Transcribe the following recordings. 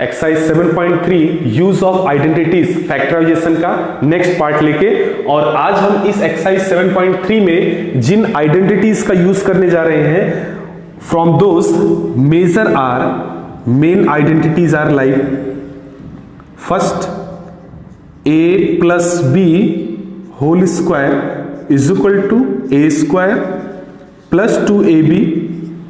Exercise 7.3 use of identities factorisation का next part लेके, और आज हम इस एक्सरसाइज 7.3 में जिन आइडेंटिटीज का यूज करने जा रहे हैं, from those major are main identities are like first a plus b whole square is equal to a square plus 2ab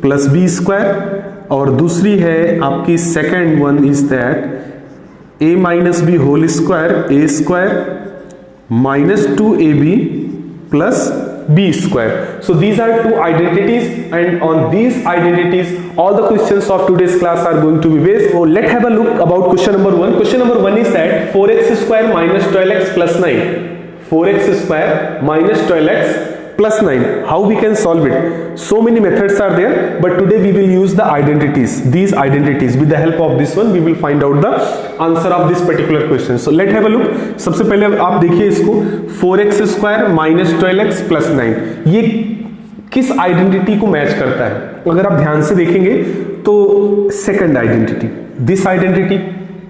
plus b square, और दूसरी है आपकी second one is that a minus b whole square a square minus 2ab plus b square. So these are two identities, and on these identities all the questions of today's class are going to be based. So let's have a look about question number 1. Question number 1 is that 4x square minus 12x plus 9. 4x square minus 12x plus 9. How we can solve it? So many methods are there, but today we will use the identities. These identities, with the help of this one, we will find out the answer of this particular question. So let's have a look. सबसे पहले आप देखिए इसको, 4x square minus 12x plus 9. ये किस identity को match करता है? अगर आप ध्यान से देखेंगे तो second identity, this identity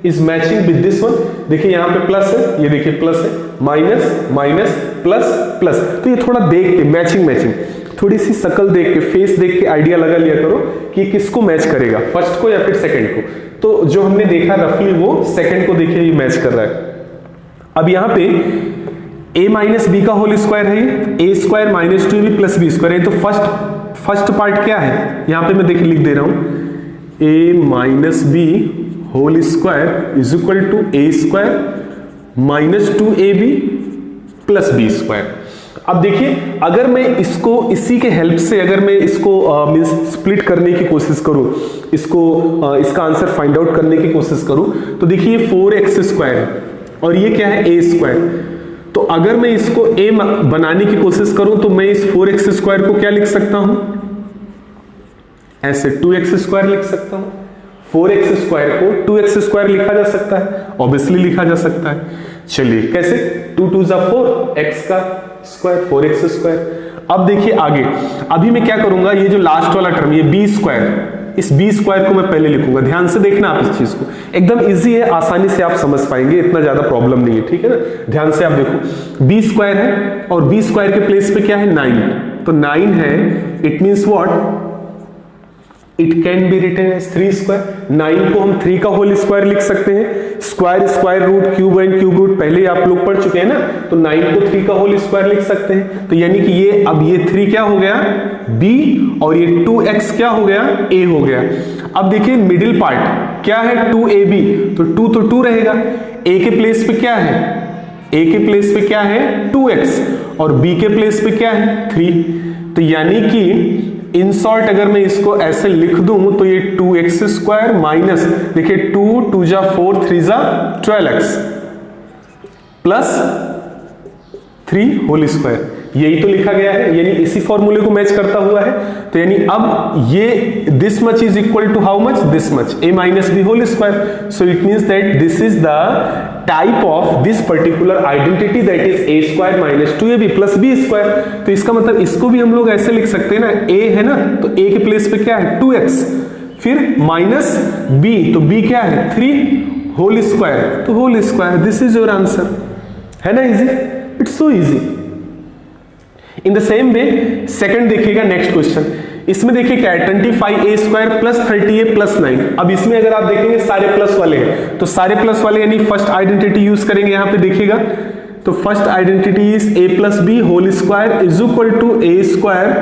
is matching with this one. देखिए यहाँ पे प्लस है, ये देखिए प्लस है, माइनस माइनस प्लस प्लस. तो ये थोड़ा देख के मैचिंग थोड़ी सी शक्ल देख के, फेस देख के आइडिया लगा लिया करो कि किसको मैच करेगा, फर्स्ट को या फिर सेकंड को. तो जो हमने देखा रफली वो सेकंड को देखिए ये मैच कर रहा है. अब यहाँ पे a माइनस बी का होल स्क्वायर है, a square minus 2b plus b square है. तो फर्स्ट पार्ट क्या है, यहाँ पे मैं देखिए लिख दे रहा हूं, a minus b whole square is equal to a square minus 2ab plus b square. अब देखिए अगर मैं इसको इसी के हेल्प से अगर मैं इसको मींस स्प्लिट करने की कोशिश करूं, इसको इसका आंसर फाइंड आउट करने की कोशिश करूं, तो देखिए 4x स्क्वायर है और ये क्या है, ए स्क्वायर. तो अगर मैं इसको a बनाने की कोशिश करूं तो मैं इस 4x स्क्वायर को क्या लिख सकता हूं, ऐसे 2x स्क्वायर लिख सकता हूं. 4x स्क्वायर को 2x स्क्वायर लिखा जा सकता है, ऑब्वियसली लिखा जा सकता है. चलिए कैसे, 2 2 जा 4, x का स्क्वायर 4x स्क्वायर. अब देखिए आगे, अभी मैं क्या करूंगा, ये जो लास्ट वाला टर्म ये b स्क्वायर, इस b स्क्वायर को मैं पहले लिखूंगा. ध्यान से देखना आप इस चीज को, एकदम इजी है, आसानी से आप समझ पाएंगे, इतना ज्यादा प्रॉब्लम नहीं है, ठीक है ना. ध्यान से आप देखो, b स्क्वायर है और b स्क्वायर के प्लेस पे क्या है 9, तो 9 है, it means what, it can be written as 3 square. 9 को हम 3 का होल स्क्वायर लिख सकते हैं. Square square root cube and cube root पहले आप लोग पढ़ चुके हैं ना, तो 9 को 3 का होल स्क्वायर लिख सकते हैं. तो यानी कि ये अब ये 3 क्या हो गया b और ये 2x क्या हो गया a हो गया. अब देखिए मिडिल पार्ट क्या है 2ab, तो 2 तो 2 रहेगा, a के प्लेस पे क्या है, a के प्लेस पे क्या है 2x और b के प्लेस पे क्या है 3. तो यानी कि इन शॉर्ट अगर मैं इसको ऐसे लिख दूं तो ये 2x स्क्वायर माइनस, देखिए 2 2 जा 4 3 जा 12x प्लस 3 होल स्क्वायर, यही तो लिखा गया है, यानी इसी फॉर्मूले को मैच करता हुआ है. तो यानी अब ये this much is equal to how much, this much, a minus b whole square. So it means that this is the type of this particular identity, that is a square minus 2ab plus b square. तो इसका मतलब इसको भी हम लोग ऐसे लिख सकते हैं ना, a है ना, तो a के प्लेस पे क्या है 2x, फिर माइनस b, तो b क्या है 3 होल स्क्वायर, तो whole square. This is your answer, है ना, easy, it's so easy. In the same way second देखिएगा नेक्स्ट क्वेश्चन, इसमें देखिए क्या है 25a square plus 30a plus 9. अब इसमें अगर आप देखेंगे सारे प्लस वाले हैं, तो सारे प्लस वाले यानी फर्स्ट आइडेंटिटी यूज करेंगे. यहां पे देखिएगा तो first identity is a plus b whole square is equal to a square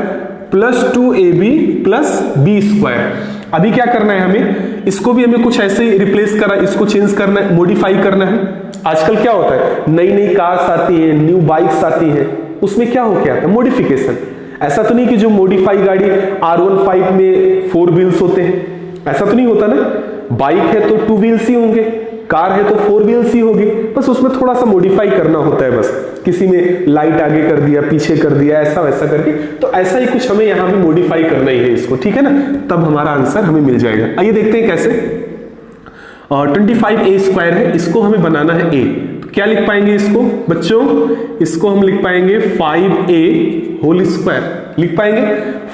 plus 2ab plus b square. अभी क्या करना है हमें, इसको भी हमें कुछ ऐसे रिप्लेस करना, इसको चेंज करना है, मॉडिफाई करना है. आजकल क्या होता है, नई नई कार्स आती है, न्यू बाइक्स आती है, उसमें क्या हो क्या आता है मॉडिफिकेशन. ऐसा तो नहीं कि जो मॉडिफाई गाड़ी R15 में 4 व्हील्स होते हैं, ऐसा तो नहीं होता ना. बाइक है तो 2 व्हील्स ही होंगे, कार है तो 4 व्हील्स ही होगी, बस उसमें थोड़ा सा मॉडिफाई करना होता है, बस किसी में लाइट आगे कर दिया, पीछे कर दिया, ऐसा वैसा करके. तो ऐसा ही कुछ हमें यहां भी मॉडिफाई करना ही है इसको, ठीक है ना, तब हमारा आंसर हमें मिल जाएगा. आइए देखते हैं कैसे. 25a स्क्वायर है, इसको हमें बनाना है a, क्या लिख पाएंगे इसको बच्चों, इसको हम लिख पाएंगे 5a होल स्क्वायर लिख पाएंगे.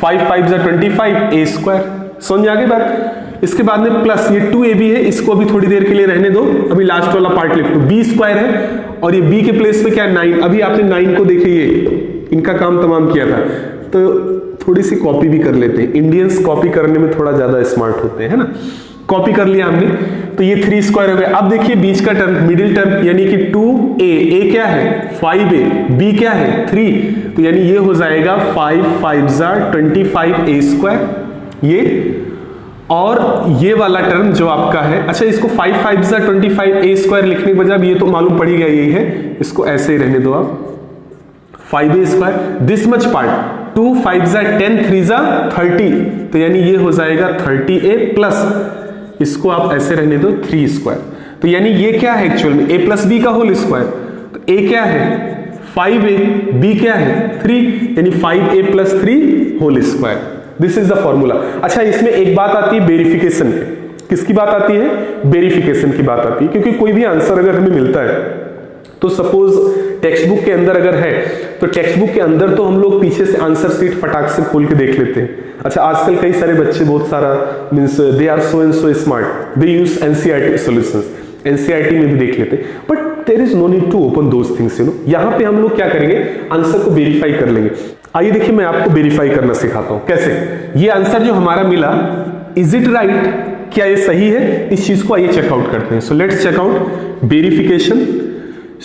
5 5 जा 25 a स्क्वायर. समझ आ गई बात. इसके बाद में प्लस ये 2ab है, इसको अभी थोड़ी देर के लिए रहने दो, अभी लास्ट वाला पार्ट लिख दो। b स्क्वायर है और ये b के प्लेस पे क्या है 9। अभी आपने 9 को देखे, ये इनका काम तमाम किया था, तो थोड़ी सी कॉपी भी कर लेते हैं। इंडियंस कॉपी करने में थोड़ा ज्यादा स्मार्ट होते हैं, है ना। कॉपी कर लिया हमने, तो ये 3 स्क्वायर हो गया। अब देखिए बीच का टर्म, मिडिल टर्म, यानी कि 2a, a क्या है 5a, b क्या है 3, तो यानी ये हो जाएगा 5 5 25a स्क्वायर, ये और ये वाला टर्म जो आपका है, अच्छा इसको 5 5 25a स्क्वायर लिखने के बजाय, ये तो मालूम पड़ गया यही है, इसको ऐसे ही रहने दो आप 5a square, this much part 2 5 10 3 30, तो यानी ये हो जाएगा 30a प्लस, इसको आप ऐसे रहने दो 3 स्क्वायर, तो यानी ये क्या है एक्चुअल में a प्लस बी का होल स्क्वायर, तो a क्या है 5a, b क्या है 3, यानी 5a plus 3 whole square, this is the formula. अच्छा इसमें एक बात आती है वेरिफिकेशन पे, किसकी बात आती है, वेरिफिकेशन की बात आती है, क्योंकि कोई भी आंसर अगर हमें मिलता है तो सपोज टेक्स्ट बुक के अंदर अगर है, तो टेक्स्ट बुक के अंदर तो हम लोग पीछे से आंसर शीट फटाक से खोल के देख लेते हैं। अच्छा आजकल कई सारे बच्चे बहुत सारा means they are so and so smart, they use NCERT solutions, NCERT में भी देख लेते हैं, but there is no need to open those things, you know. यहाँ पे हम लोग क्या करेंगे, आंसर को वेरीफाई कर लेंगे। आइए देखिए मैं आपको वेरीफाई करना सिखाता हूं कैसे। ये आंसर जो हमारा मिला, इज इट राइट, क्या ये सही है, इस चीज को आइए चेकआउट करते हैं। So let's check out verification.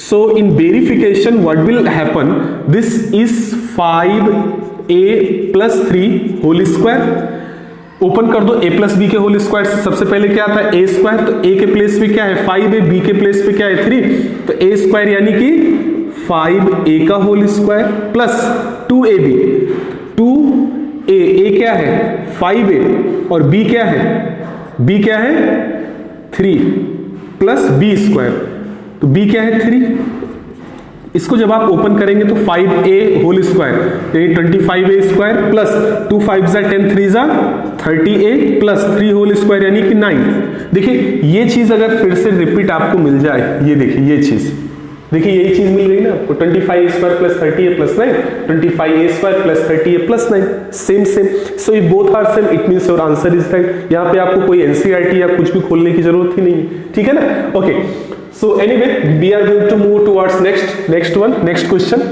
So in verification what will happen, this is 5a plus 3 whole square, open कर दो a प्लस बी के होल स्क्वायर से, सबसे पहले क्या आता है a स्क्वायर, तो a के प्लेस पे क्या है 5a, b के प्लेस पे क्या है 3, तो a स्क्वायर यानी कि 5a का whole square plus 2ab, 2a क्या है 5a और b क्या है, b क्या है 3 प्लस b स्क्वायर, तो b क्या है 3, इसको जब आप ओपन करेंगे तो 5a होल स्क्वायर यानी 25a square plus 2 5 10 3 30a plus 3 whole square यानी कि 9। देखिए ये चीज अगर फिर से रिपीट आपको मिल जाए, ये देखिए ये चीज, देखिए यही चीज मिल गई ना आपको, 25a square plus 30a plus 9, 25a square plus 30a plus 9, same same. So if both are same it means your answer is right. यहाँ पे आपको कोई एनसीईआरटी या कुछ भी खोलने की जरूरत ही नहीं, ठीक है ना। Okay, so anyway we are going to move towards next question।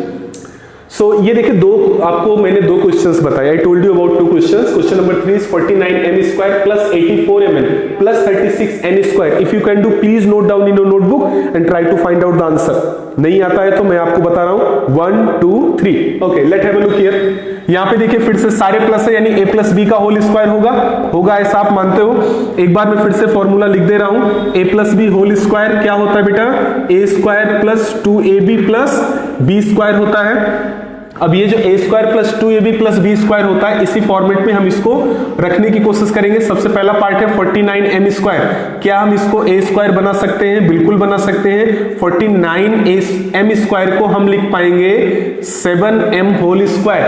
so ये देखिए दो आपको मैंने दो क्वेश्चंस बताए, I told you about two questions। question number 3 is 49m square plus 84mn plus 36n square। if you can do please note down in your notebook and try to find out the answer। नहीं आता है तो मैं आपको बता रहा हूं 1 2 3। Okay let have a look here. यहाँ पे देखिए फिर से सारे प्लस है यानी a प्लस बी का होल स्क्वायर होगा ऐसा आप मानते हो। एक बार मैं फिर से फॉर्मूला लिख दे रहा हूं, a plus b whole square क्या होता है बेटा, a square plus 2ab plus b square होता है। अब ये जो a square plus 2ab plus b square होता है, इसी फॉर्मेट में हम इसको रखने की कोशिश करेंगे। सबसे पहला पार्ट है 49m स्क्वायर, क्या हम इसको a स्क्वायर बना सकते हैं, बिल्कुल बना सकते हैं। 49m स्क्वायर को हम लिख पाएंगे 7m होल स्क्वायर।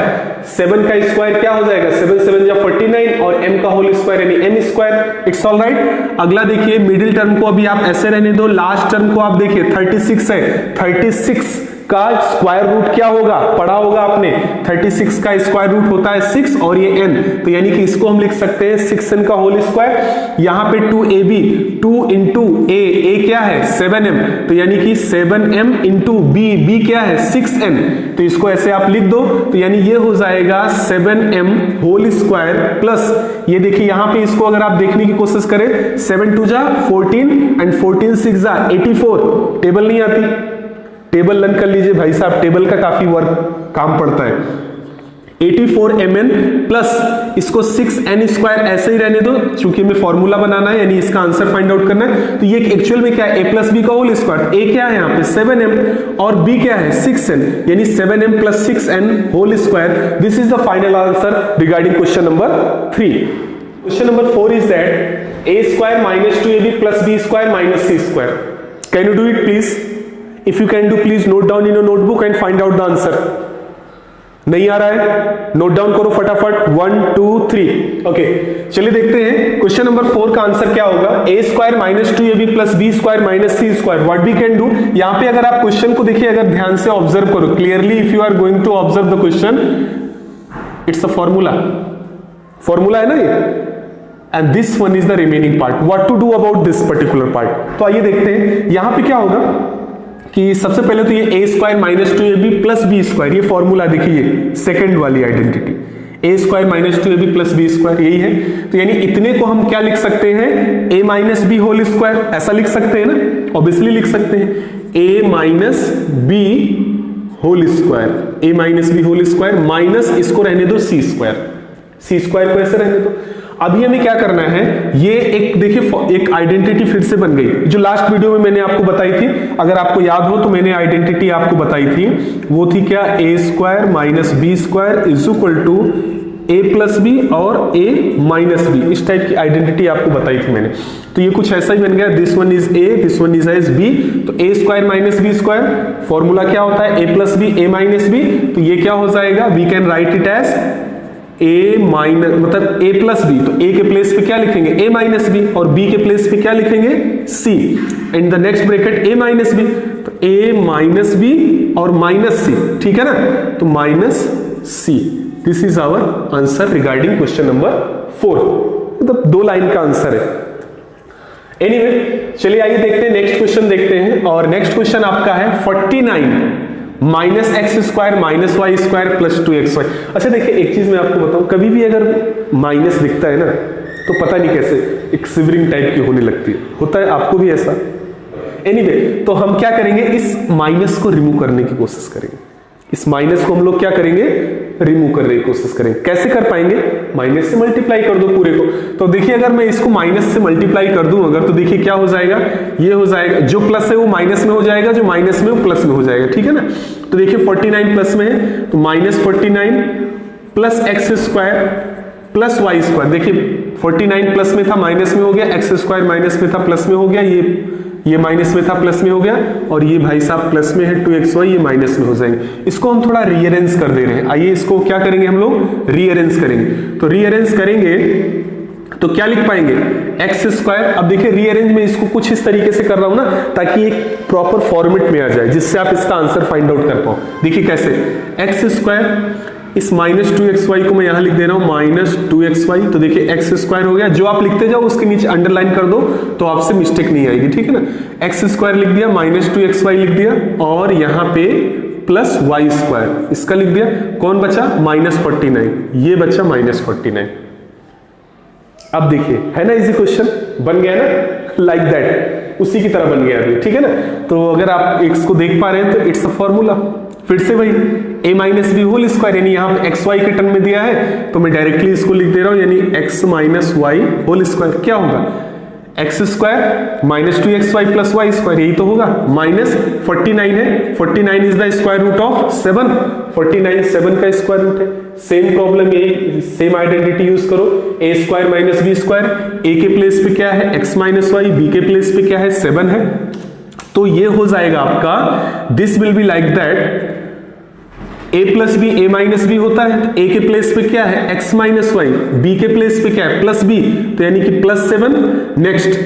7 का स्क्वायर क्या हो जाएगा, 7 7 जा 49 और m का होल स्क्वायर यानी m square. It's all right. अगला देखिए मिडिल टर्म को अभी आप ऐसे रहने दो, लास्ट टर्म को आप देखिए 36 है, 36 का स्क्वायर रूट क्या होगा, पढ़ा होगा आपने, 36 का स्क्वायर रूट होता है 6 और ये n, तो यानी कि इसको हम लिख सकते हैं 6n का होल स्क्वायर। यहाँ पे 2ab 2 इंटू a क्या है 7m, तो यानी कि 7m इंटू b क्या है 6n, तो इसको ऐसे आप लिख दो, तो यानी ये हो जाएगा 7m होल स्क्वायर प्लस ये देखिए यहाँ पे इसको अगर आप देखने की कोशिश करें 7 2 जा 14 एंड 14 6 जा 84। टेबल नहीं आती, टेबल लर्न कर लीजिए भाई साहब, टेबल का काफी वर्क काम पड़ता है। 84mn प्लस इसको 6n स्क्वायर ऐसे ही रहने दो, चूंकि हमें फॉर्मूला बनाना है यानी इसका आंसर फाइंड आउट करना है। तो ये एक्चुअल में क्या है, a प्लस बी का होल स्क्वायर, a क्या है यहाँ पे 7m और b क्या है 6n, यानी 7m plus 6n whole square. This is the final answer regarding question number 3। Question number 4 is that a square minus 2ab plus b square minus c square. Can you do it please? If you can do please note down in your notebook and find out the answer। नहीं आ रहा है, note down करो फटाफट 1 2 3। Okay चलिए देखते हैं question number 4 का answer क्या होगा। a square minus 2ab plus b square minus c square, what we can do. यहाँ पे अगर आप क्वेश्चन को देखिए, अगर ध्यान से ऑब्जर्व करो clearly, if you are going to observe the question, it's a formula है ना, ये and this one is the remaining part. What to do about this particular part? तो आइए देखते हैं यहां पे क्या होगा कि सबसे पहले तो ये a square minus 2ab plus b square, ये फॉर्मूला देखिए सेकंड वाली identity, a square minus 2ab plus b square यही है। तो यानी इतने को हम क्या लिख सकते हैं, a minus b whole square, ऐसा लिख सकते हैं ना, ऑब्वियसली लिख सकते हैं a minus b whole square, a minus b whole square minus इसको रहने दो c स्क्वायर, c स्क्वायर को ऐसे रहने दो। अभी हमें क्या करना है, ये एक देखिए एक आइडेंटिटी फिर से बन गई जो लास्ट वीडियो में मैंने आपको बताई थी, अगर आपको याद हो तो मैंने आइडेंटिटी आपको बताई थी, वो थी क्या, a square minus b square is equal to a plus b और a माइनस बी, इस टाइप की आइडेंटिटी आपको बताई थी मैंने। तो ये कुछ ऐसा ही बन गया, this one is a, this one is b, तो a square minus b square formula क्या होता है, a plus b, a minus b, तो ये क्या हो जाएगा, we can write it as a minus मतलब a प्लस बी, तो a के प्लेस पे क्या लिखेंगे, a माइनस बी, और b के प्लेस पे क्या लिखेंगे, c, in the next bracket a minus b, तो a माइनस बी और माइनस c, ठीक है ना, तो minus c, this is our answer regarding question number 4, मतलब 2 लाइन का आंसर है। एनीवे चलिए आइए देखते हैं नेक्स्ट क्वेश्चन देखते हैं, और नेक्स्ट क्वेश्चन आपका है 49 minus x square minus y square plus 2xy। अच्छा देखिए एक चीज मैं आपको बताऊं, कभी भी अगर माइनस दिखता है ना तो पता नहीं कैसे एक सिवरिंग टाइप की होने लगती है, होता है आपको भी ऐसा। एनीवे तो हम क्या करेंगे, इस माइनस को रिमूव करने की कोशिश करेंगे, इस माइनस को हम लोग क्या करेंगे, रिमूव करने की कोशिश करेंगे। कैसे कर पाएंगे, माइनस से मल्टीप्लाई कर दो पूरे को। तो देखिए अगर मैं इसको माइनस से मल्टीप्लाई कर दूं अगर, तो देखिए क्या हो जाएगा, ये हो जाएगा, जो प्लस है वो माइनस में हो जाएगा, जो माइनस में वो प्लस में हो जाएगा, ठीक है ना। तो देखिए 49 प्लस में है, तो minus 49 plus x square plus y square, देखिए 49 प्लस में था माइनस में हो गया, एक्स स्क्वायर माइनस में था प्लस में हो गया, ये माइनस में था प्लस में हो गया, और ये भाई साहब प्लस में है 2xy, ये माइनस में हो जाएंगे। इसको हम थोड़ा रीअरेंज कर दे रहे हैं, आइए इसको क्या करेंगे हम लोग, रीअरेंज करेंगे। तो रीअरेंज करेंगे तो क्या लिख पाएंगे, एक्स स्क्वायर। अब देखिए रीअरेंज में इसको कुछ इस तरीके से कर रहा हूं ना ताकि एक प्रॉपर फॉर्मेट में आ जाए, जिससे आप इसका आंसर फाइंड आउट कर पाओ। देखिए कैसे, एक्स स्क्वायर, इस माइनस 2xy को मैं यहां लिख दे रहा हूं माइनस 2xy, तो देखिए एक्स स्क्वायर हो गया, जो आप लिखते जाओ उसके नीचे अंडरलाइन कर दो तो आपसे मिस्टेक नहीं आएगी, ठीक है ना। एक्स स्क्वायर लिख दिया, माइनस 2xy लिख दिया, और यहां पे प्लस वाई स्क्वायर इसका लिख दिया, कौन बचा, माइनस 49, ये बचा माइनस 49। अब देखिए है ना इजी क्वेश्चन, बन गया ना लाइक दैट, उसी की तरह बन गया अभी, ठीक है ना। तो अगर आप एक्स को देख पा रहे हैं तो इट्स अ फॉर्मूला, फिर से वही a minus b whole square, यानी यहाँ पे एक्स वाई के टर्म में दिया है तो मैं डायरेक्टली इसको लिख दे रहा हूं, यानी x minus y whole square क्या होगा, x square minus 2xy plus y square, यही तो होगा, माइनस 49 है, 49 is the square root of 7, 49 7 का स्क्वायर रूट है। सेम प्रॉब्लम, यही सेम आइडेंटिटी यूज करो, a square minus b square, a के प्लेस पे क्या है x माइनस वाई, b के प्लेस पे क्या है 7 है, तो ये हो जाएगा आपका, this will be like that a plus b, a minus b होता है, a के प्लेस पे क्या है x माइनस वाई, b के प्लेस पे क्या है प्लस b, तो यानी कि plus 7, next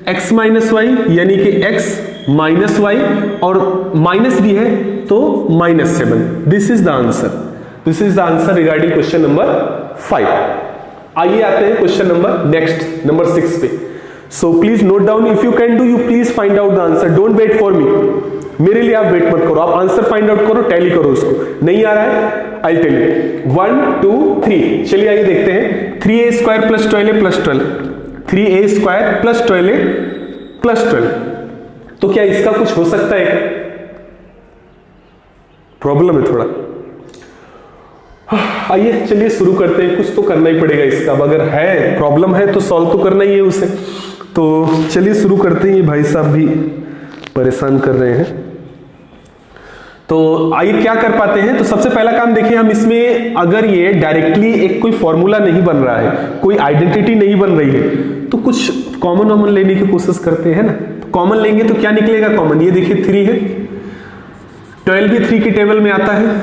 x minus y यानी कि x माइनस वाई, और माइनस भी है तो minus 7, this is the answer, this is the answer regarding question number 5। आइए आते हैं क्वेश्चन नंबर नेक्स्ट नंबर 6 पे। So please note down, if you can do you please find out the answer, don't wait for me, मेरे लिए आप wait मत करो, आप आंसर फाइंड आउट करो, टैली करो उसको, नहीं आ रहा है आई टेल यू, 1 2 3। चलिए आइए देखते हैं, 3a square plus 12a plus 12, 3a square plus 12a plus 12, तो क्या इसका कुछ हो सकता है, प्रॉब्लम है थोड़ा। आइए चलिए शुरू करते हैं, कुछ तो करना ही पड़ेगा इसका, अब अगर है प्रॉब्लम है तो सॉल्व तो करना ही है उसे, तो चलिए शुरू करते हैं, ये भाई साहब भी परेशान कर रहे हैं। तो आइए क्या कर पाते हैं, तो सबसे पहला काम देखिए, हम इसमें अगर ये डायरेक्टली एक कोई फॉर्मूला नहीं बन रहा है, कोई आइडेंटिटी नहीं बन रही है, तो कुछ कॉमन वॉमन लेने की कोशिश करते हैं ना। तो कॉमन लेंगे तो क्या निकलेगा कॉमन, ये देखिए 3 है, 12 भी 3 की टेबल में आता है,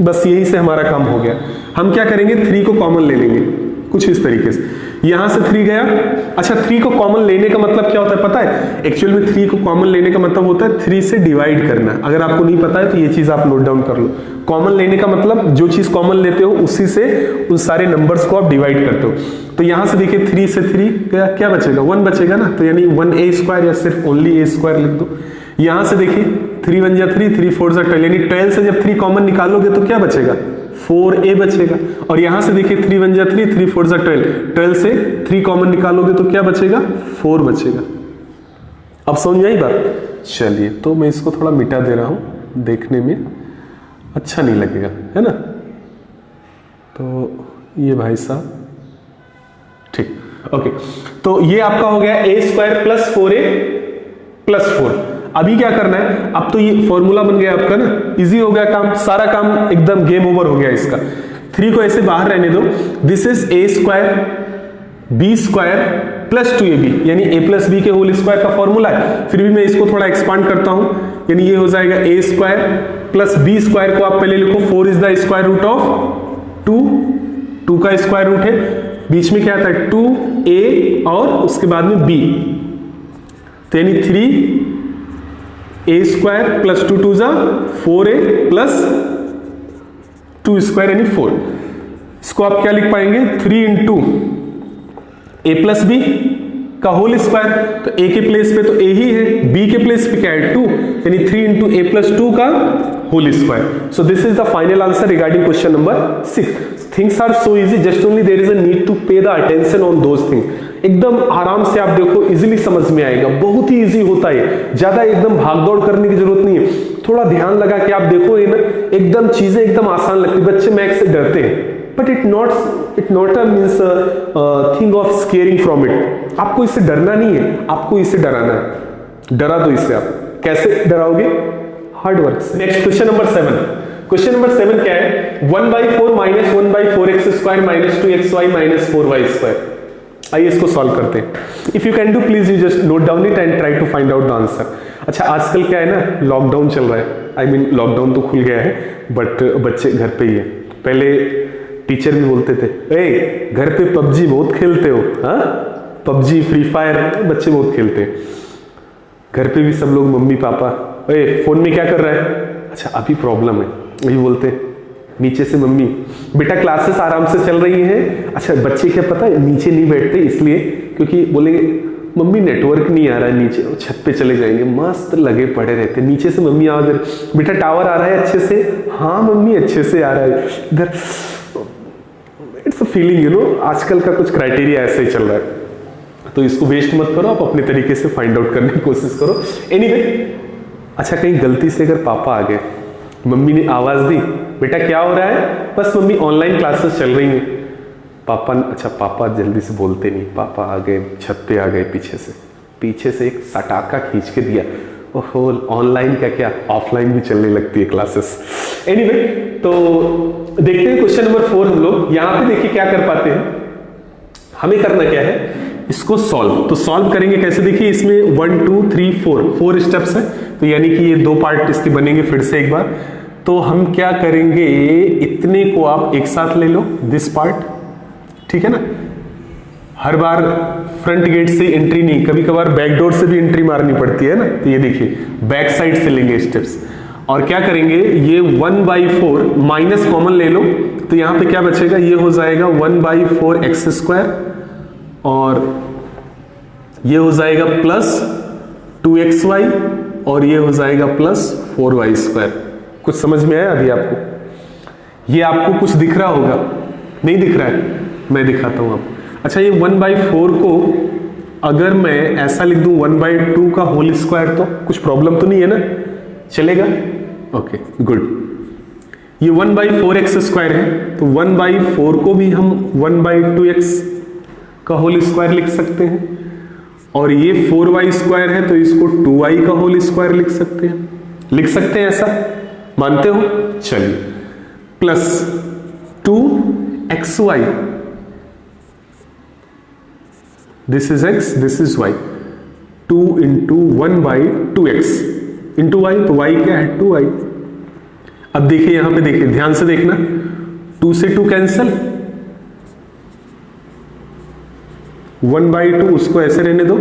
बस यही से हमारा काम हो गया। हम क्या करेंगे, 3 को कॉमन ले लेंगे कुछ इस तरीके से, यहां से 3 गया। अच्छा 3 को कॉमन लेने का मतलब क्या होता है पता है? एक्चुअल में 3 को कॉमन लेने का मतलब होता है 3 से डिवाइड करना। अगर आपको नहीं पता है तो ये चीज आप नोट डाउन कर लो। कॉमन लेने का मतलब जो चीज कॉमन लेते हो उसी से उन सारे नंबर्स को आप डिवाइड करते हो। तो यहां से देखिए 3 से 3 क्या बचेगा? 1 बचेगा ना, तो यानी 1a² या सिर्फ ओनली a² लिख दो। यहां से देखिए 3 1 जा 3, 3 4 जा 12, यानी 12 से जब 3 कॉमन निकालोगे तो क्या बचेगा? 4a बचेगा। और यहां से देखिए 3 1 जा 3, 3 4 जा 12, 12 से 3 कॉमन निकालोगे तो क्या बचेगा? 4 बचेगा। अब समझ आई बात? चलिए तो मैं इसको थोड़ा मिटा दे रहा हूं, देखने में अच्छा नहीं लगेगा, है ना? तो ये भाई साहब ठीक, ओके। तो ये आपका हो गया a² + 4a + 4। अभी क्या करना है? अब तो ये फॉर्मूला बन गया आपका ना, इजी हो गया काम, सारा काम एकदम गेम ओवर हो गया इसका। 3 को ऐसे बाहर रहने दो। This is a² b² + 2ab, यानी a + b के होल स्क्वायर का फॉर्मूला है। फिर भी मैं इसको थोड़ा एक्सपांड करता हूं, यानी ये हो जाएगा a² + b² को आप पहले लिखो 4 is the square root of 2, 2 का स्क्वायर रूट है, बीच में क्या आता है 2a और उसके बाद में b, तो यानी 3a² + 2 2 जा 4a + 2² यानी 4। इसको आप क्या लिख पाएंगे? 3 × a + b का होल स्क्वायर। तो a के प्लेस पे तो a ही है, b के प्लेस पे क्या है 2, यानी 3 × a + 2 का whole square. So this is the final answer regarding question number 6। Things are so easy, just only there is a need to pay the attention on those things. एकदम आराम से आप देखो, इजीली समझ में आएगा, बहुत ही इजी होता है, ज्यादा एकदम भागदौड़ करने की जरूरत नहीं है। थोड़ा ध्यान लगा के आप देखो ये ना, एकदम चीजें एकदम आसान लगती। बच्चे मैथ्स से डरते हैं, but it not a means thing of squaring from it. आपको इससे डरना नहीं है, आपको इससे डराना है। डरा दो इससे। आप कैसे डराओगे? हार्ड वर्क से। Next question number 7। Question number 7 क्या है? 1/4 - 1/4x² - 2xy - 4y²। आइए इसको सॉल्व करते हैं। If you can do please you just note down it and try to find out the answer. अच्छा आजकल क्या है ना, लॉकडाउन चल रहा है, आई मीन लॉकडाउन तो खुल गया है बट बच्चे घर पे ही है। पहले टीचर भी बोलते थे ए घर पे पबजी बहुत खेलते हो, हाँ पबजी फ्री फायर बच्चे बहुत खेलते हैं। घर पे भी सब लोग मम्मी पापा ए फोन में क्या कर रहा है? अच्छा अभी प्रॉब्लम है, वही बोलते हैं नीचे से मम्मी बेटा क्लासेस आराम से चल रही हैं। अच्छा बच्चे क्या पता है नीचे नहीं बैठते इसलिए क्योंकि बोलेंगे मम्मी नेटवर्क नहीं आ रहा है, नीचे छत पे चले जाएंगे। मस्त लगे पड़े रहते, नीचे से मम्मी आवाज बेटा टावर आ रहा है अच्छे से? हाँ मम्मी अच्छे से आ रहा है। इधर it's a feeling you know, आजकल का कुछ क्राइटेरिया ऐसे ही चल रहा है, तो इसको वेस्ट मत करो, आप अपने तरीके से फाइंड आउट करने की कोशिश करो। एनीवे अच्छा कहीं गलती से अगर पापा आ गए, मम्मी ने आवाज दी बेटा क्या हो रहा है? बस मम्मी ऑनलाइन क्लासेस चल रही हैं। पापा अच्छा पापा जल्दी से बोलते नहीं, पापा आ गए छत पे आ गए, पीछे से एक सटाका खींच के दिया, ओहो ऑनलाइन क्या ऑफलाइन भी चलने लगती है क्लासेस। एनीवे तो देखते हैं क्वेश्चन नंबर 4 हम लोग यहाँ पे देखिए क्या कर पाते हैं। हमें करना क्या है, इसको सॉल्व। तो सॉल्व करेंगे कैसे? देखिए इसमें 1 2 3 4 स्टेप्स है, तो यानी कि ये 2 पार्ट इसके बनेंगे। फिर से एक बार तो हम क्या करेंगे, इतने को आप एक साथ ले लो, दिस पार्ट, ठीक है ना। हर बार फ्रंट गेट से एंट्री नहीं, कभी कभार बैक डोर से भी एंट्री मारनी पड़ती है ना। तो ये देखिए बैक साइड से लेंगे स्टेप्स, और क्या करेंगे ये 1/4 माइनस कॉमन ले लो, तो यहां पे क्या बचेगा, ये हो जाएगा 1/4x², और ये हो जाएगा +2xy, और ये हो जाएगा +4y²। कुछ समझ में आया अभी आपको? ये आपको कुछ दिख रहा होगा, नहीं दिख रहा है? मैं दिखाता हूं आपको। अच्छा ये 1/4 को अगर मैं ऐसा लिख दूं 1/2 का होल स्क्वायर, तो कुछ प्रॉब्लम तो नहीं है ना? चलेगा? Okay good. ये 1/4x² है, तो 1/4 को भी हम 1/2x का होल स्क्वायर लिख सकते हैं, और ये 4y² है तो इसको 2y का होल स्क्वायर लिख सकते हैं। ऐसा मानते हो? चलिए +2xy, this is x this is y, 2 × 1/2x × y, तो y क्या है 2y। अब देखिए यहां पे देखिए ध्यान से देखना, 2 से 2 कैंसल, 1/2 उसको ऐसे रहने दो,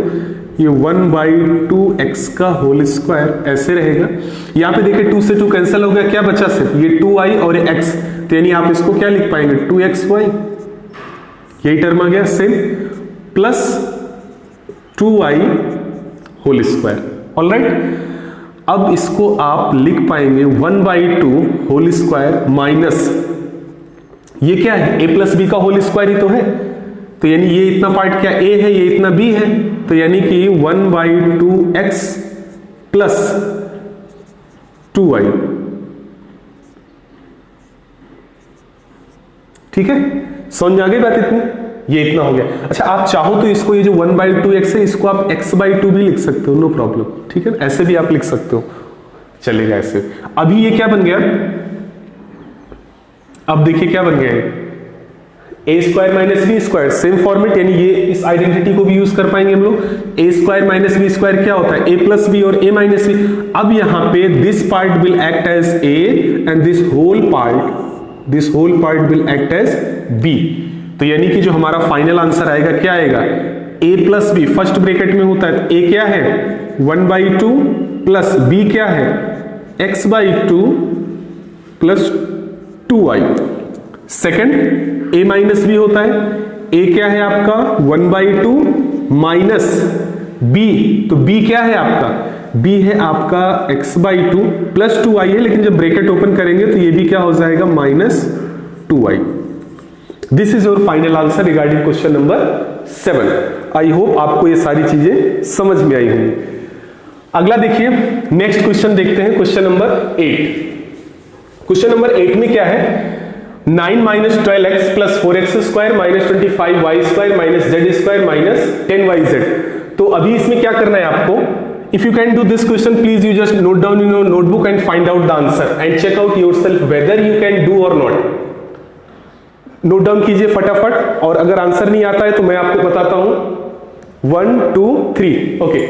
ये 1/2 x का होल स्क्वायर ऐसे रहेगा। यहां पे देखिए 2 से 2 कैंसिल हो गया, क्या बचा सिर्फ ये 2i और ये x, तो यानी आप इसको क्या लिख पाएंगे 2xy, यही टर्म आ गया same, plus 2i whole square. Alright, अब इसको आप लिख पाएंगे 1/2 होल स्क्वायर माइनस ये क्या है a प्लस बी का होल स्क्वायर ही तो है, तो यानी ये इतना पार्ट क्या a है, ये इतना b है, तो यानी कि 1/2x प्लस 2y। ठीक है, समझ में आ गई बात इतनी, ये इतना हो गया। अच्छा, आप चाहो तो इसको ये जो 1/2x है इसको आप x/2 भी लिख सकते हो, नो प्रॉब्लम। ठीक है, ऐसे भी आप लिख सकते हो, चलेगा ऐसे। अभी ये क्या बन गया, अब देखिए क्या बन गया है a square minus b square, same format, यानी ये इस आइडेंटिटी को भी यूज कर पाएंगे हम लोग। a square minus b square क्या होता है a प्लस बी और a माइनस बी। अब यहां पे this part will act as a and this whole part will act as b, तो यानी कि जो हमारा फाइनल आंसर आएगा क्या आएगा a plus b, first bracket में होता है a क्या है 1/2 प्लस b क्या है x/2 plus 2y। Second a minus b होता है, a क्या है आपका 1/2 माइनस b, तो b क्या है आपका b है आपका x/2 प्लस 2y है, लेकिन जब ब्रैकेट ओपन करेंगे तो ये भी क्या हो जाएगा minus 2y। This is your final answer regarding question number 7। I hope आपको ये सारी चीजें समझ में आई होंगी। अगला देखिए, नेक्स्ट क्वेश्चन देखते हैं, क्वेश्चन नंबर 8। क्वेश्चन नंबर 8 में क्या है 9 minus 12x plus 4x square minus 25y square minus z square minus 10yz। तो अभी इसमें क्या करना है आपको, if you can do this question please you just note down in your notebook and find out the answer and check out yourself whether you can do और not. Note down कीजिए फटाफट, और अगर आंसर नहीं आता है तो मैं आपको बताता हूं 1 2 3। Okay,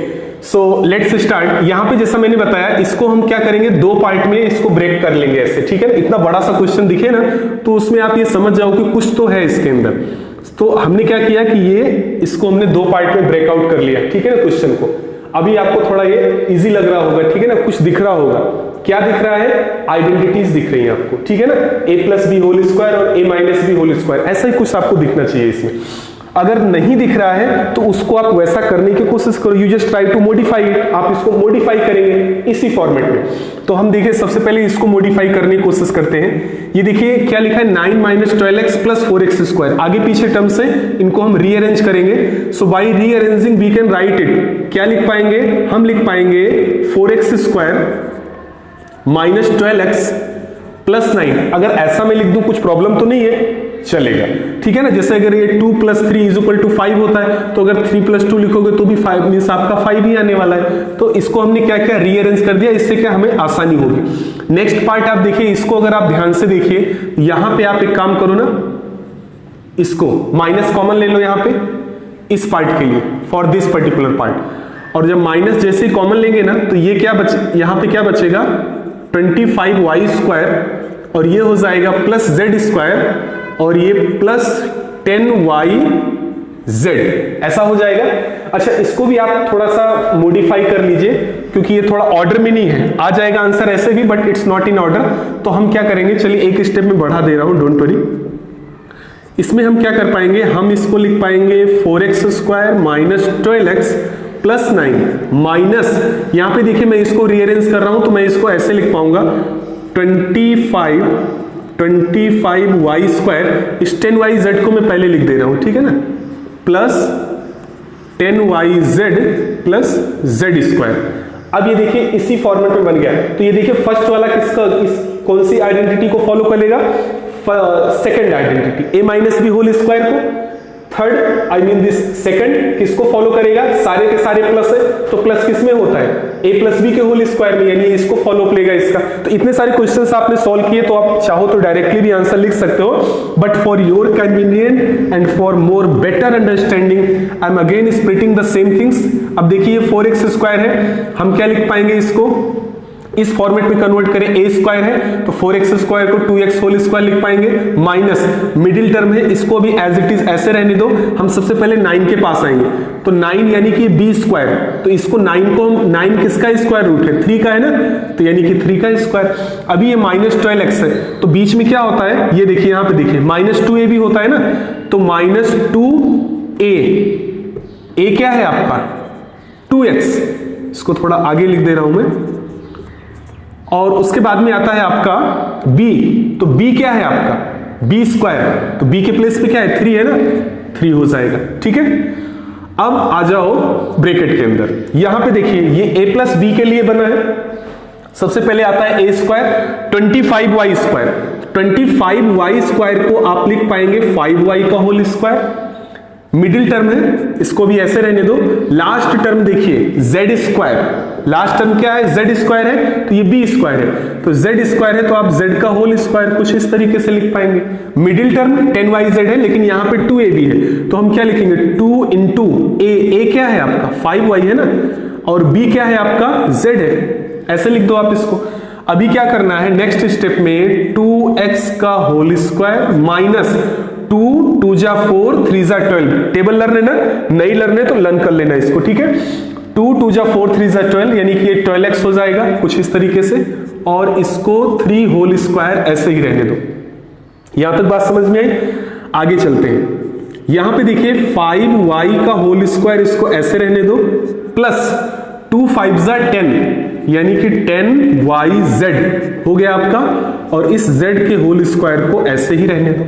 so let's start. यहां पे जैसा मैंने बताया इसको हम क्या करेंगे, दो पार्ट में इसको ब्रेक कर लेंगे ऐसे। ठीक है, इतना बड़ा सा क्वेश्चन दिखे ना तो उसमें आप ये समझ जाओ कि कुछ तो है इसके अंदर। तो हमने क्या किया कि ये इसको हमने दो पार्ट में ब्रेकआउट कर लिया। ठीक है ना, क्वेश्चन को अभी आपको थोड़ा ये इजी लग रहा होगा। ठीक है ना, कुछ दिख रहा होगा, क्या दिख रहा है आइडेंटिटीज दिख रही हैं आपको। ठीक है ना, a plus b whole square और a minus b whole square, ऐसा ही कुछ आपको दिखना चाहिए इसमें। अगर नहीं दिख रहा है तो उसको आप वैसा करने की कोशिश करो, you just try to modify it. आप इसको मॉडिफाई करेंगे इसी फॉर्मेट में। तो हम देखिए सबसे पहले इसको मॉडिफाई करने की कोशिश करते हैं। ये देखिए क्या लिखा है 9 minus 12x plus 4x square, आगे पीछे टर्म से इनको हम रीअरेंज करेंगे। So by rearranging we can write it, क्या लिख पाएंगे हम, लिख पाएंगे 4x square minus 12x plus 9। अगर ऐसा मैं लिख दूं कुछ प्रॉब्लम तो नहीं है, चलेगा। ठीक है ना, जैसे अगर ये 2 प्लस 3 इज इक्वल टू 5 होता है तो अगर 3 प्लस 2 लिखोगे तो भी 5 मींस आपका 5 ही आने वाला है। तो इसको हमने क्या क्या रीअरेंज कर दिया, इससे क्या हमें आसानी होगी। नेक्स्ट पार्ट आप देखिए, इसको अगर आप ध्यान से देखिए, यहां पे आप एक काम करो ना, इसको माइनस कॉमन ले लो यहां पे इस पार्ट के लिए, फॉर दिस पर्टिकुलर पार्ट। और जब माइनस जैसे ही कॉमन लेंगे ना तो ये क्या बचे, यहां पे क्या बचेगा 25y स्क्वायर, और ये हो जाएगा प्लस z स्क्वायर, और ये प्लस 10yz, ऐसा हो जाएगा। अच्छा, इसको भी आप थोड़ा सा मॉडिफाई कर लीजिए क्योंकि ये थोड़ा ऑर्डर में नहीं है, आ जाएगा आंसर ऐसे भी but it's not in order. तो हम क्या करेंगे, चलिए एक स्टेप में बढ़ा दे रहा हूं, डोंट वरी। इसमें हम क्या कर पाएंगे, हम इसको लिख पाएंगे 4x square minus 12x plus 9 minus, यहां पे देखिए मैं इसको रीअरेंज कर रहा हूं तो मैं इसको ऐसे लिख पाऊंगा 25y स्क्वायर, इस 10yz को मैं पहले लिख दे रहा हूं। ठीक है ना, plus 10yz plus z square. अब ये देखिए इसी फॉर्मेट में बन गया। तो ये देखिए फर्स्ट वाला किसका, कौन सी आइडेंटिटी को फॉलो करेगा, second identity a minus b whole square को। Third I mean this second किसको फॉलो करेगा, सारे के सारे प्लस है तो प्लस किस में होता है a प्लस बी के होल स्क्वायर में, यानी इसको फॉलो करेगा इसका। तो इतने सारे क्वेश्चंस आपने सॉल्व किए तो आप चाहो तो डायरेक्टली भी आंसर लिख सकते हो, but for your convenient and for more better understanding I am again splitting the same things. अब देखिए 4x स्क्वायर है, हम क्या लिख पाएंगे इसको इस फॉर्मेट में कन्वर्ट करें, ए स्क्वायर है तो 4x स्क्वायर को 2x होल स्क्वायर लिख पाएंगे, माइनस मिडिल टर्म है इसको भी एज इट इज ऐसे रहने दो। हम सबसे पहले 9 के पास आएंगे, तो 9 यानी कि b स्क्वायर, तो इसको 9 को 9 किसका स्क्वायर रूट है 3 का है ना, तो यानी कि 3 का स्क्वायर। अभी ये माइनस 12x है तो बीच में क्या होता है, ये देखिए यहां पे देखिए माइनस 2a भी होता है ना, तो माइनस 2a, a क्या है आपका 2x, इसको थोड़ा आगे लिख दे रहा हूं मैं, और उसके बाद में आता है आपका b, तो b क्या है आपका b स्क्वायर, तो b के प्लेस पे क्या है 3 है ना, 3 हो जाएगा, ठीक है। अब आ जाओ ब्रैकेट के अंदर, यहां पे देखिए ये a प्लस बी के लिए बना है। सबसे पहले आता है a square 25y square, 25y square को आप लिख पाएंगे 5y का होल स्क्वायर, मिडिल टर्म है इसको भी ऐसे रहने दो। लास्ट टर्म देखिए z स्क्वायर, लास्ट टर्म क्या है z स्क्वायर है तो ये b स्क्वायर है, तो z स्क्वायर है तो आप z का होल स्क्वायर कुछ इस तरीके से लिख पाएंगे। मिडिल टर्म 10yz है लेकिन यहां पे 2ab है तो हम क्या लिखेंगे 2 इंटू a क्या है आपका 5y है ना, और b क्या है आपका z है, ऐसे लिख दो आप इसको। अभी क्या करना है नेक्स्ट स्टेप में 2x का होल स्क्वायर माइनस 2 2 जा 4 3 जा 12, टेबल लर्न है ना, नहीं लर्न है तो लर्न कर लेना इसको, ठीक है। 2 2 जा 4 3 जा 12 यानी कि ये 12x हो जाएगा कुछ इस तरीके से, और इसको 3 होल स्क्वायर ऐसे ही रहने दो। यहां तक बात समझ में आई, आगे चलते हैं। यहां पे देखिए 5y का होल स्क्वायर इसको ऐसे रहने दो, प्लस 2 5 जा 10 यानी कि 10yz हो गया आपका, और इस z के होल स्क्वायर को ऐसे ही रहने दो।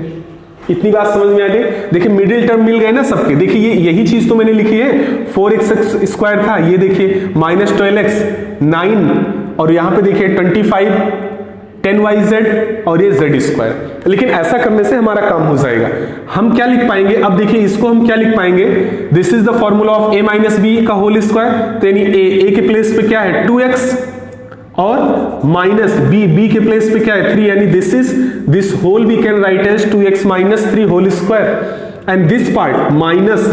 इतनी बात समझ में आ गई। देखिए मिडिल टर्म मिल गए ना सबके, देखिए ये यही चीज तो मैंने लिखी है, 4x स्क्वायर था, ये देखिए माइनस 12x 9, और यहां पे देखिए 25 10yz और ये z स्क्वायर। लेकिन ऐसा करने से हमारा काम हो जाएगा, हम क्या लिख पाएंगे, अब देखिए इसको हम क्या लिख पाएंगे, this is the formula of a minus b का होल स्क्वायर, तो यानी a के प्लेस पे क्या है 2x और माइनस b के प्लेस पे क्या है 3, यानी this whole we can write as 2x minus 3 whole square, and this part minus,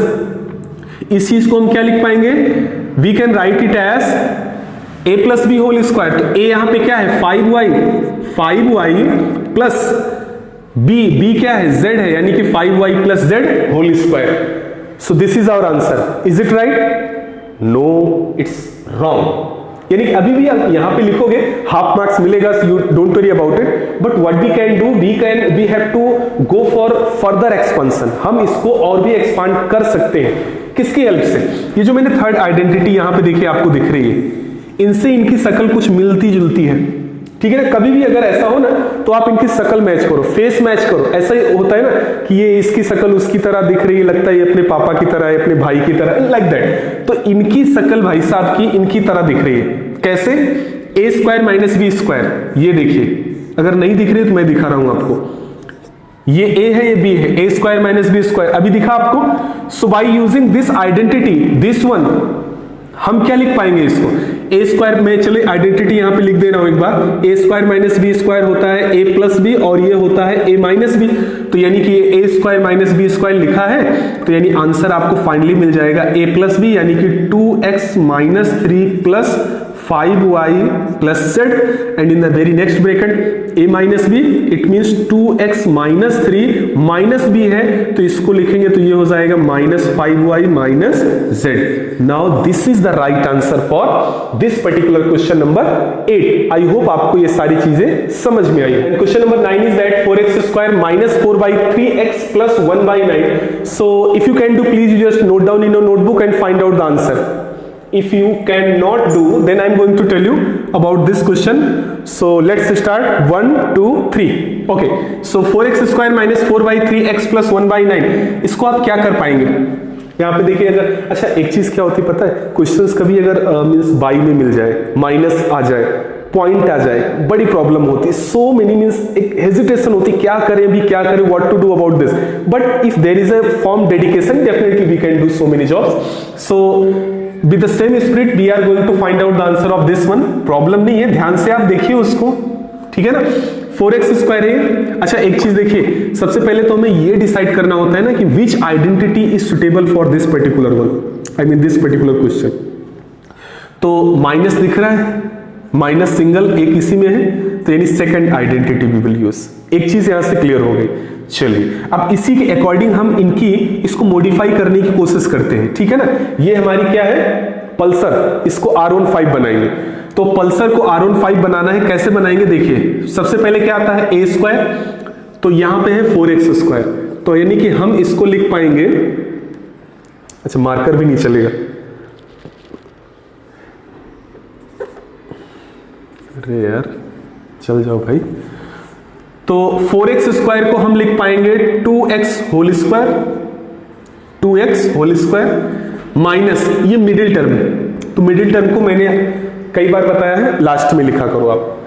इस चीज को हम क्या लिख पाएंगे, we can write it as a plus b whole square, तो a यहां पे क्या है 5y प्लस b क्या है z है, यानी कि 5y plus z whole square. So this is our answer, is it right? No, it's wrong. यानी कि अभी भी आप यहां पे लिखोगे हाफ मार्क्स मिलेगा, you don't worry about it, but what we can do, we have to go for further expansion, हम इसको और भी एक्सपांड कर सकते हैं। किसकी हेल्प से? ये जो मैंने थर्ड आइडेंटिटी यहां पे देखिए आपको दिख रही है, इनसे इनकी शक्ल कुछ मिलती जुलती है, ठीक है ना। कभी भी अगर ऐसा हो ना तो आप इनकी शक्ल मैच करो, फेस मैच करो। ऐसा ही होता है ना कि ये इसकी शक्ल उसकी तरह दिख रही है, लगता है ये अपने पापा की तरह है, अपने भाई की तरह, लाइक दैट। तो इनकी शक्ल भाई साहब की इनकी तरह दिख रही है, कैसे? a square minus b square, ये देखिए, अगर नहीं दिख रही तो मैं दिखा रहा हूं आपको, ये a है ये b है, a square minus b square, अभी दिखा आपको। So by using this identity, this one, हम क्या लिख पाएंगे इसको, a स्क्वायर में, चलिए आइडेंटिटी यहां पे लिख दे रहा हूं एक बार, a square minus b square होता है a प्लस बी, और ये होता है a माइनस बी, तो यानी कि ये a square minus b square लिखा है, तो यानी आंसर आपको फाइनली मिल जाएगा a प्लस बी, यानी कि 2x minus 3 plus 5y plus z, and in the very next bracket a minus b, it means 2x minus 3 minus b है तो इसको लिखेंगे तो ये हो जाएगा minus 5y minus z. Now this is the right answer for this particular question number 8. I hope आपको ये सारी चीजें समझ में आई है. Question number 9 is that 4x square minus 4 by 3x plus 1 by 9. So if you can do, please you just note down in your notebook and find out the answer. If you cannot do, then I am going to tell you about this question. So let's start. 1 2 3. Okay, so 4x square minus 4 by 3x plus 1 by 9, इसको आप क्या कर पाएंगे? यहाँ पे देखिए, अगर अच्छा एक चीज क्या होती है पता है, क्वेश्चंस कभी अगर मींस बाई में मिल जाए, माइनस आ जाए, पॉइंट आ जाए, बड़ी प्रॉब्लम होती है. सो मेनी मींस एक हेजिटेशन होती है, क्या करें अभी, क्या करें, what to do about this. But if there is a form dedication, definitely we can do so many jobs. So with the same spirit we are going to find out the answer of this one. Problem नहीं है, ध्यान से आप देखिए उसको, ठीक है ना. 4x स्क्वायर है. अच्छा एक चीज देखिए, सबसे पहले तो हमें ये डिसाइड करना होता है ना कि which identity is suitable for this particular one, I mean this particular question. तो माइनस दिख रहा है, माइनस सिंगल एक इसी में है, तो यानी second identity we will use. एक चीज यहां से क्लियर हो गई। चलिए अब इसी के अकॉर्डिंग हम इनकी इसको मॉडिफाई करने की कोशिश करते हैं, ठीक है ना। ये हमारी क्या है, पल्सर, इसको R15 बनाएंगे। तो पल्सर को R15 बनाना है, कैसे बनाएंगे देखिए। सबसे पहले क्या आता है, a², तो यहां पे है 4x², तो यानी कि हम इसको लिख पाएंगे, अच्छा मार्कर भी नहीं चलेगा, अरे यार चल जाओ भाई। तो 4x² को हम लिख पाएंगे 2x² माइनस ये मिडिल टर्म है, तो मिडिल टर्म को मैंने कई बार बताया है, लास्ट में लिखा करो आप।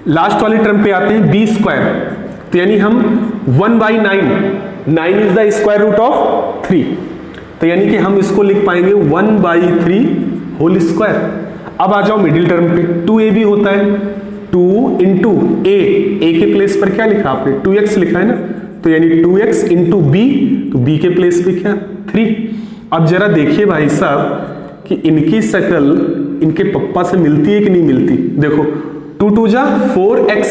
लास्ट वाले टर्म पे आते हैं b², तो यानी हम 1/9, 9 is the square root of 3, तो यानी कि हम इसको लिख पाएंगे 1/3 होल स्क्वायर। अब आ जाओ मिडिल टर्म पे, 2ab होता है, 2 इंटू a के प्लेस पर क्या लिखा आपने, 2x लिखा है ना, तो यानी 2x इंटू b, तो b के प्लेस पे क्या 3। अब जरा देखिए भाई साहब कि इनकी शक्ल इनके पप्पा से मिलती है कि नहीं मिलती। देखो 2 2 जा 4x,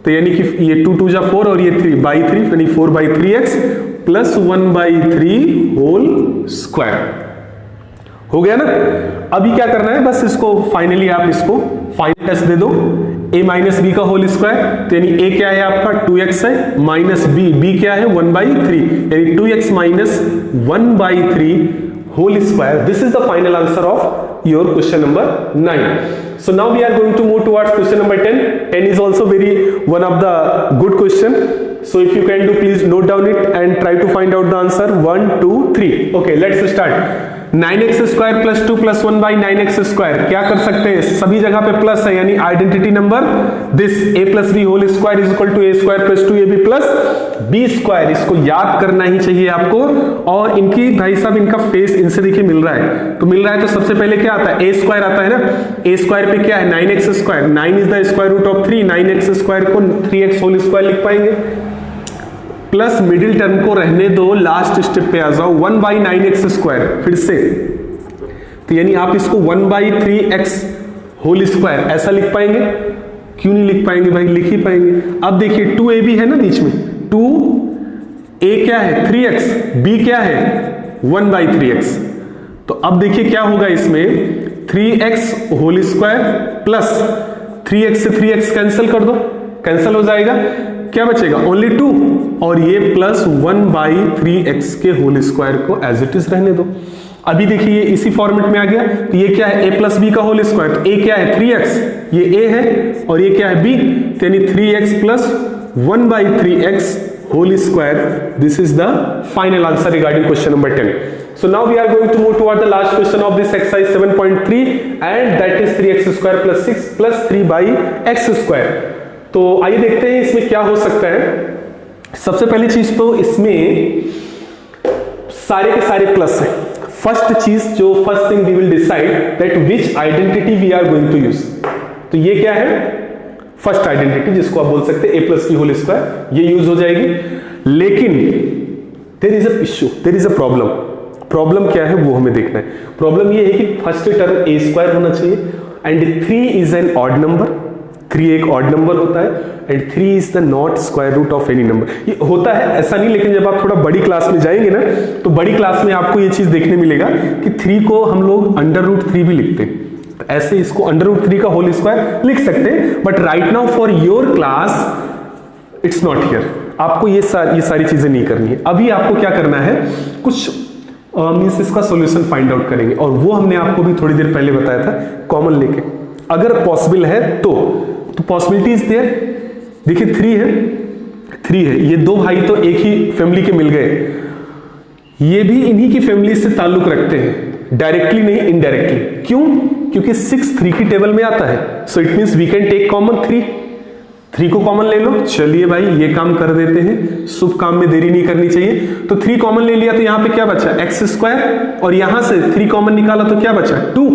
तो यानी कि ये 2 2 जा 4 और ये 3/3, यानी 4/3x प्लस 1/3 होल स्क्वायर हो गया ना। अभी क्या करना है, बस इसको फाइनली आप इसको फाइनल टेस्ट दे दो, a माइनस बी का होल स्क्वायर, तो यानी a क्या है आपका 2x है, माइनस b क्या है 1/3, यानी 2x minus 1/3 whole square. This is the final answer of your question number 9. So now we are going to move towards question number 10. 10 is also very one of the good question. So if you can do, please note down it and try to find out the answer. 1 2 3. Okay, let's start. 9x² plus 2 plus 1/9x², क्या कर सकते हैं, सभी जगह पे plus है, यानी identity number this a plus b whole square is equal to a² plus 2ab plus b²। इसको याद करना ही चाहिए आपको। और इनकी भाई साहब इनका फेस इनसे देखिए मिल रहा है, तो मिल रहा है तो सबसे पहले क्या आता है, a² आता है ना, a² पे क्या है 9x², 9 is the square root of 3, 9x² को 3x होल स्क्वायर लिख पाएंगे, प्लस मिडिल टर्म को रहने दो, लास्ट स्टेप पे आ जाओ 1/9x², फिर से, तो यानी आप इसको 1/3x होल स्क्वायर ऐसा लिख पाएंगे, क्यों नहीं लिख पाएंगे भाई, लिख ही पाएंगे। अब देखिए 2ab है ना बीच में, 2a क्या है 3x, b क्या है 1/3x, तो अब देखिए क्या होगा इसमें 3x whole square plus 3x से 3x कैंसिल कर दो, कैंसिल हो जाएगा, क्या बचेगा ओनली 2, और ये प्लस 1/3x के होल स्क्वायर को एज इट इज रहने दो। अभी देखिए इसी फॉर्मेट में आ गया, तो ये क्या है a प्लस बी का होल स्क्वायर, तो a क्या है 3x, ये a है और ये क्या है b, तो यानी 3x plus 1/3x whole square. This is the final answer regarding question number 10. So now we are going to move toward the last question of this exercise 7.3 and that is 3x² plus 6 plus 3/x². तो आइए देखते हैं इसमें क्या हो सकता है। सबसे पहली चीज तो इसमें सारे के सारे प्लस हैं। फर्स्ट चीज जो first thing we will decide that which identity we are going to use, तो ये क्या है फर्स्ट आइडेंटिटी जिसको आप बोल सकते हैं a plus b whole square, ये यूज हो जाएगी। लेकिन there is a issue, there is a problem. Problem क्या है वो हमें देखना है। प्रॉब्लम ये है कि फर्स्ट टर्म a² होना चाहिए and 3 is an odd number, 3 एक ऑड नंबर होता है and 3 is the not square root of any number. ये होता है ऐसा नहीं, लेकिन जब आप थोड़ा बड़ी क्लास में जाएंगे ना, तो बड़ी क्लास में आपको ये चीज देखने मिलेगा कि 3 को हम लोग √3 भी लिखते हैं, तो ऐसे इसको √3 का होल स्क्वायर लिख सकते हैं। But right now for your class it's not here, आपको ये सारी चीजें नहीं करनी है। अभी आपको क्या करना है, कुछ मीन्स इसका सॉल्यूशन फाइंड आउट करेंगे, और वो हमने आपको भी थोड़ी देर पहले बताया था, कॉमन लेके अगर पॉसिबल है तो पॉसिबिलिटी इज देयर। देखिए 3 है, ये दो भाई तो एक ही फैमिली के मिल गए, ये भी इन्हीं की फैमिली से ताल्लुक रखते हैं, डायरेक्टली नहीं इनडायरेक्टली। क्यों? क्योंकि 6 3 की टेबल में आता है, so it means we can take common 3 को कॉमन ले लो। चलिए भाई ये काम कर देते हैं, शुभ काम में देरी नहीं करनी चाहिए। तो 3 कॉमन ले लिया, तो यहां पे क्या बचा x², और यहां से 3 कॉमन निकाला तो क्या बचा 2।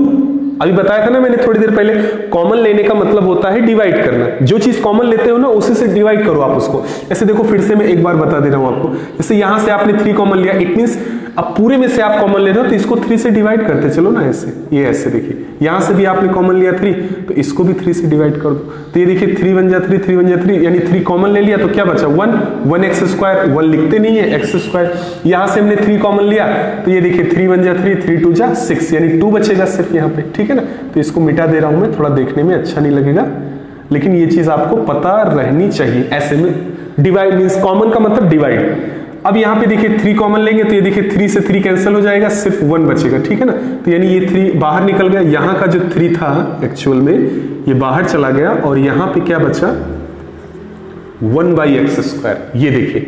अभी बताया था ना मैंने थोड़ी देर पहले, कॉमन लेने का मतलब होता है डिवाइड करना। जो चीज कॉमन लेते हो ना उसी से डिवाइड करो आप उसको। ऐसे देखो फिर से मैं एक बार बता दे रहा हूं आपको, जैसे यहां से आपने 3 कॉमन लिया, इट मींस अब पूरे में से आप कॉमन ले रहे हो तो इसको 3 से डिवाइड करते चलो ना, ऐसे, ये ऐसे देखिए, यहां से भी आपने कॉमन लिया 3, तो इसको भी 3 से डिवाइड कर दो, तो ये देखिए 3 1 जा 3, 3 1 जा 3, यानी 3 कॉमन ले लिया तो क्या बचा 1, 1x स्क्वायर, 1 लिखते नहीं है, x स्क्वायर, यहां से हमने 3 कॉमन लिया तो ये देखिए 3 1 जा 3, 3 2 जा 6, यानी 2 बचेगा सिर्फ यहाँ पे, ठीक है ना। तो इसको मिटा दे रहा हूं मैं, थोड़ा देखने में अच्छा नहीं लगेगा, लेकिन ये चीज आपको पता रहनी चाहिए। ऐसे में डिवाइड मींस कॉमन का मतलब डिवाइड। अब यहाँ पे देखिए 3 कॉमन लेंगे तो ये देखिए 3 से 3 कैंसिल हो जाएगा, सिर्फ 1 बचेगा, ठीक है ना। तो यानी ये 3 बाहर निकल गया, यहाँ का जो 3 था एक्चुअल में ये बाहर चला गया और यहाँ पे क्या बचा 1/x स्क्वायर। ये देखिए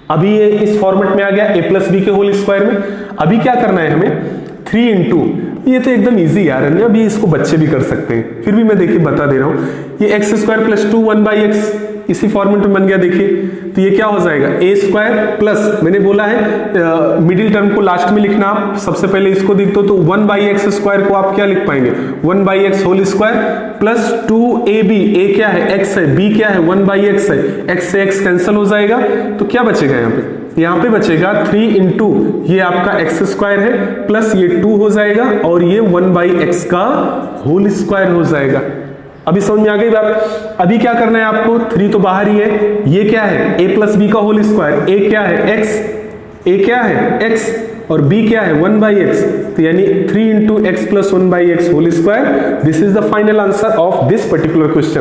अभी ये इस फॉर्मेट में आ गया a प्लस बी के होल स्क्वायर में। अभी क्या करना है हमें 3 इंटू, ये तो एकदम इजी यार है, अभी इसको बच्चे भी कर सकते हैं, फिर भी मैं देखिए बता दे रहा हूं, ये x स्क्वायर प्लस 2 1/x इसी फॉर्मेट में बन गया। देखिए तो ये क्या हो जाएगा a स्क्वायर प्लस, मैंने बोला है मिडिल टर्म को लास्ट में लिखना, आप सबसे पहले इसको लिख दो तो 1/x स्क्वायर को आप क्या लिख पाएंगे 1/x whole square plus 2ab, a क्या है x है, b क्या है 1/x है, x से x कैंसिल हो जाएगा तो क्या बचेगा यहाँ पे बचेगा 3 इंटू ये आपका x स्क्वायर है प्लस ये 2 हो जाएगा और ये 1/x का होल स्क्वायर हो जाएगा। अभी समझ में आ गई बात। अभी क्या करना है आपको, 3 तो बाहर ही है, ये क्या है a प्लस बी का होल स्क्वायर, a क्या है x, a क्या है x और b क्या है 1/x, तो यानी 3 into x plus 1/x whole square. This is the final answer of this particular question.